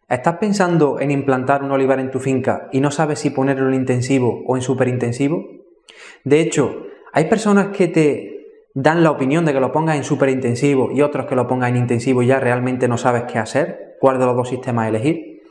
¿Estás pensando en implantar un olivar en tu finca y no sabes si ponerlo en intensivo o en superintensivo? De hecho, hay personas que te dan la opinión de que lo pongas en superintensivo y otros que lo pongas en intensivo y ya realmente no sabes qué hacer, cuál de los dos sistemas elegir.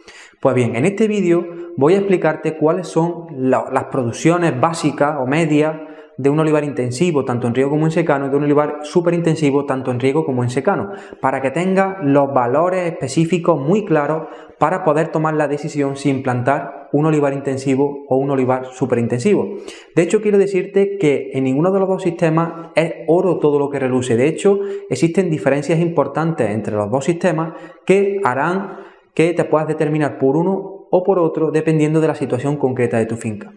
Pues bien, en este vídeo voy a explicarte cuáles son las producciones básicas o medias de un olivar intensivo, tanto en riego como en secano, y de un olivar superintensivo, tanto en riego como en secano, para que tengas los valores específicos muy claros para poder tomar la decisión si implantar un olivar intensivo o un olivar superintensivo. De hecho, quiero decirte que en ninguno de los dos sistemas es oro todo lo que reluce. De hecho, existen diferencias importantes entre los dos sistemas que harán que te puedas determinar por uno o por otro dependiendo de la situación concreta de tu finca.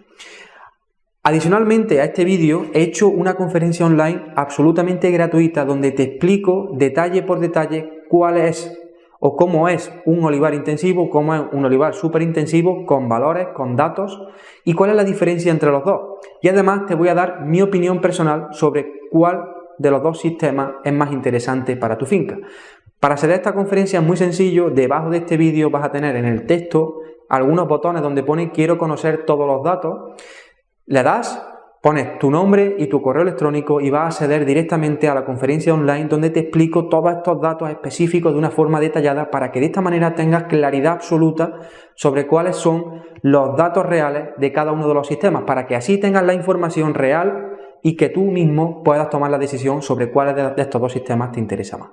Adicionalmente a este vídeo he hecho una conferencia online absolutamente gratuita donde te explico detalle por detalle cuál es o cómo es un olivar intensivo, cómo es un olivar superintensivo, con valores, con datos y cuál es la diferencia entre los dos. Y además te voy a dar mi opinión personal sobre cuál de los dos sistemas es más interesante para tu finca. Para acceder a esta conferencia es muy sencillo. Debajo de este vídeo vas a tener en el texto algunos botones donde pone quiero conocer todos los datos. Le das, pones tu nombre y tu correo electrónico y vas a acceder directamente a la conferencia online donde te explico todos estos datos específicos de una forma detallada para que de esta manera tengas claridad absoluta sobre cuáles son los datos reales de cada uno de los sistemas, para que así tengas la información real y que tú mismo puedas tomar la decisión sobre cuáles de estos dos sistemas te interesa más.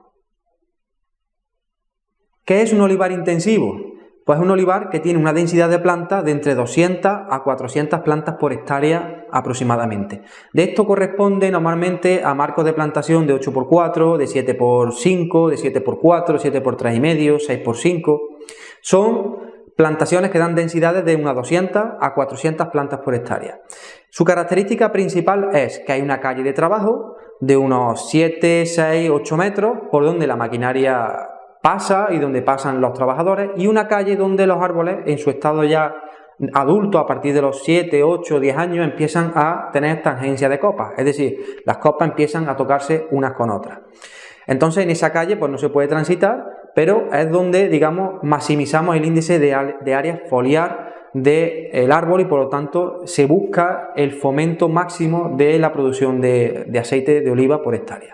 ¿Qué es un olivar intensivo? Pues un olivar que tiene una densidad de plantas de entre 200 a 400 plantas por hectárea aproximadamente. De esto corresponde normalmente a marcos de plantación de 8x4, de 7x5, de 7x4, 7x3,5, 6x5. Son plantaciones que dan densidades de unas 200 a 400 plantas por hectárea. Su característica principal es que hay una calle de trabajo de unos 7, 6, 8 metros por donde la maquinaria pasa y donde pasan los trabajadores, y una calle donde los árboles en su estado ya adulto a partir de los 7, 8, 10 años empiezan a tener tangencia de copas, es decir, las copas empiezan a tocarse unas con otras. Entonces en esa calle pues no se puede transitar, pero es donde digamos maximizamos el índice de área foliar del árbol y por lo tanto se busca el fomento máximo de la producción de aceite de oliva por hectárea.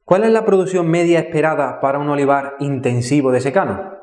¿Cuál es la producción media esperada para un olivar intensivo de secano?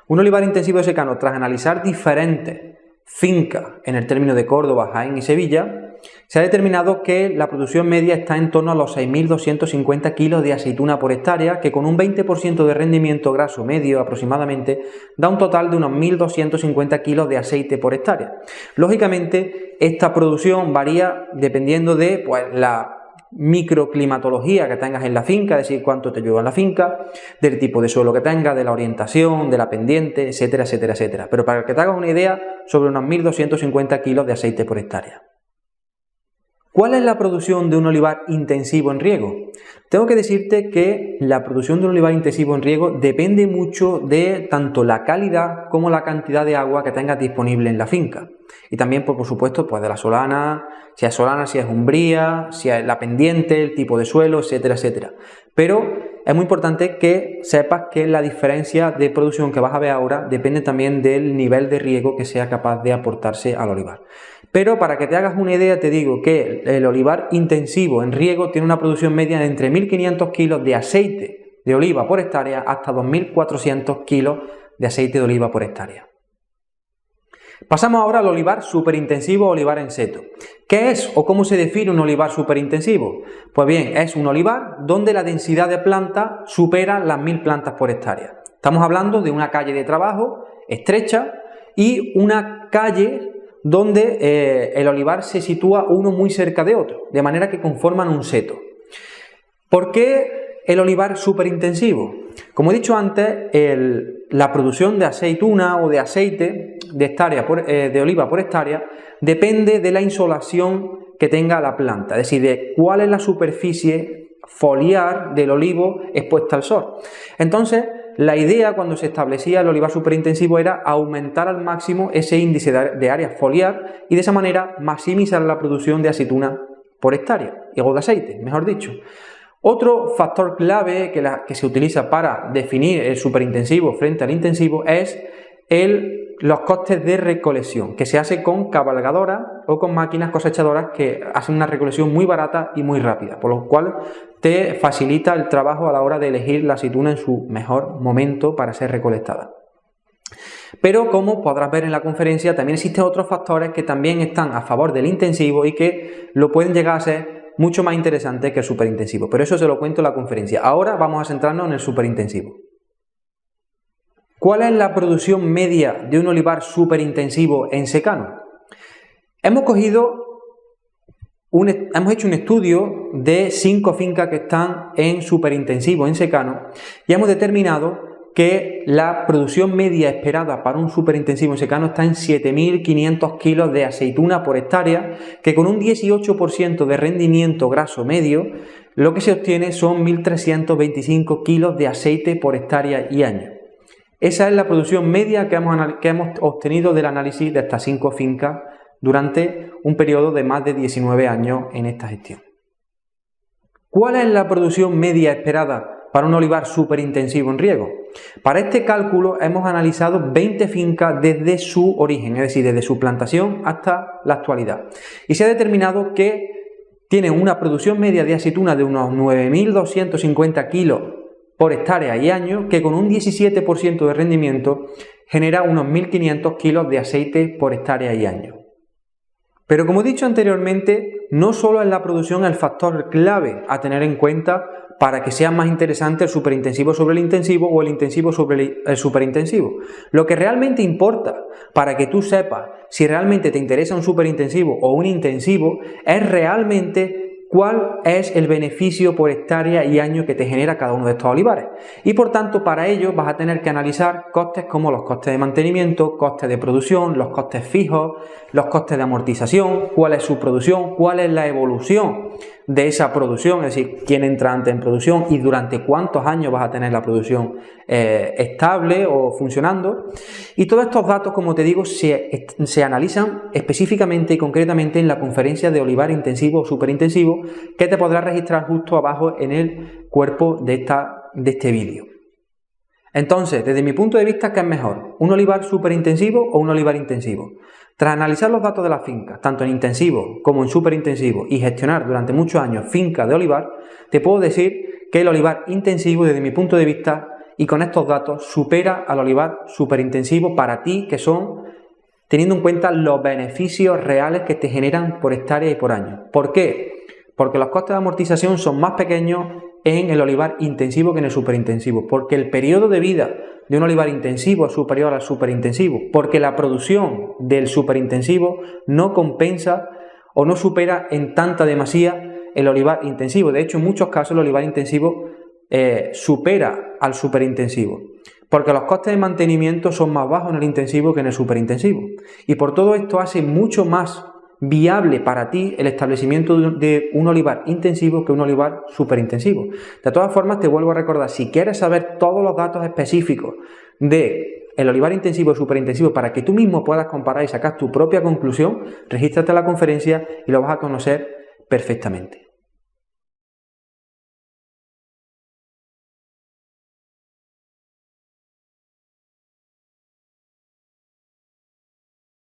Un olivar intensivo de secano, tras analizar diferentes fincas en el término de Córdoba, Jaén y Sevilla, se ha determinado que la producción media está en torno a los 6.250 kilos de aceituna por hectárea, que con un 20% de rendimiento graso medio aproximadamente, da un total de unos 1.250 kilos de aceite por hectárea. Lógicamente, esta producción varía dependiendo de la microclimatología que tengas en la finca, es decir, cuánto te llueve en la finca, del tipo de suelo que tengas, de la orientación, de la pendiente, etcétera, etcétera, etcétera. Pero para que te hagas una idea, sobre unos 1.250 kilos de aceite por hectárea. ¿Cuál es la producción de un olivar intensivo en riego? Tengo que decirte que la producción de un olivar intensivo en riego depende mucho de tanto la calidad como la cantidad de agua que tengas disponible en la finca. Y también, por supuesto, pues de la solana, si es umbría, si es la pendiente, el tipo de suelo, etcétera, etcétera. Pero es muy importante que sepas que la diferencia de producción que vas a ver ahora depende también del nivel de riego que sea capaz de aportarse al olivar. Pero para que te hagas una idea te digo que el olivar intensivo en riego tiene una producción media de entre 1.500 kilos de aceite de oliva por hectárea hasta 2.400 kilos de aceite de oliva por hectárea. Pasamos ahora al olivar superintensivo o olivar en seto. ¿Qué es o cómo se define un olivar superintensivo? Pues bien, es un olivar donde la densidad de plantas supera las 1.000 plantas por hectárea. Estamos hablando de una calle de trabajo estrecha y una calle donde el olivar se sitúa uno muy cerca de otro, de manera que conforman un seto. ¿Por qué el olivar superintensivo? Como he dicho antes, la producción de aceituna o de aceite de oliva por hectárea depende de la insolación que tenga la planta, es decir, de cuál es la superficie foliar del olivo expuesta al sol. Entonces, la idea cuando se establecía el olivar superintensivo era aumentar al máximo ese índice de área foliar y de esa manera maximizar la producción de aceituna por hectárea, o de aceite, mejor dicho. Otro factor clave que se utiliza para definir el superintensivo frente al intensivo es los costes de recolección, que se hace con cabalgadoras o con máquinas cosechadoras que hacen una recolección muy barata y muy rápida, por lo cual te facilita el trabajo a la hora de elegir la aceituna en su mejor momento para ser recolectada. Pero como podrás ver en la conferencia, también existen otros factores que también están a favor del intensivo y que lo pueden llegar a ser mucho más interesante que el superintensivo, pero eso se lo cuento en la conferencia. Ahora vamos a centrarnos en el superintensivo. ¿Cuál es la producción media de un olivar superintensivo en secano? Hemos hecho un estudio de 5 fincas que están en superintensivo en secano y hemos determinado que la producción media esperada para un superintensivo en secano está en 7.500 kilos de aceituna por hectárea, que con un 18% de rendimiento graso medio, lo que se obtiene son 1.325 kilos de aceite por hectárea y año. Esa es la producción media que hemos obtenido del análisis de estas 5 fincas durante un periodo de más de 19 años en esta gestión. ¿Cuál es la producción media esperada para un olivar superintensivo en riego? Para este cálculo hemos analizado 20 fincas desde su origen, es decir, desde su plantación hasta la actualidad. Y se ha determinado que tienen una producción media de aceituna de unos 9.250 kilos por hectárea y año, que con un 17% de rendimiento genera unos 1.500 kilos de aceite por hectárea y año. Pero como he dicho anteriormente, no solo es la producción el factor clave a tener en cuenta para que sea más interesante el superintensivo sobre el intensivo o el intensivo sobre el superintensivo. Lo que realmente importa para que tú sepas si realmente te interesa un superintensivo o un intensivo es realmente cuál es el beneficio por hectárea y año que te genera cada uno de estos olivares. Y por tanto, para ello vas a tener que analizar costes como los costes de mantenimiento, costes de producción, los costes fijos, los costes de amortización, cuál es su producción, cuál es la evolución de esa producción, es decir, quién entra antes en producción y durante cuántos años vas a tener la producción estable o funcionando. Y todos estos datos, como te digo, se analizan específicamente y concretamente en la conferencia de olivar intensivo o superintensivo, que te podrás registrar justo abajo en el cuerpo de este vídeo. Entonces, desde mi punto de vista, ¿qué es mejor? ¿Un olivar superintensivo o un olivar intensivo? Tras analizar los datos de las fincas, tanto en intensivo como en superintensivo, y gestionar durante muchos años fincas de olivar, te puedo decir que el olivar intensivo, desde mi punto de vista, y con estos datos, supera al olivar superintensivo para ti, que son teniendo en cuenta los beneficios reales que te generan por hectárea y por año. ¿Por qué? Porque los costes de amortización son más pequeños en el olivar intensivo que en el superintensivo, porque el periodo de vida de un olivar intensivo es superior al superintensivo, porque la producción del superintensivo no compensa o no supera en tanta demasía el olivar intensivo. De hecho, en muchos casos el olivar intensivo supera al superintensivo, porque los costes de mantenimiento son más bajos en el intensivo que en el superintensivo. Y por todo esto hace mucho más viable para ti el establecimiento de un olivar intensivo que un olivar superintensivo. De todas formas, te vuelvo a recordar, si quieres saber todos los datos específicos de el olivar intensivo y superintensivo para que tú mismo puedas comparar y sacar tu propia conclusión, regístrate a la conferencia y lo vas a conocer perfectamente.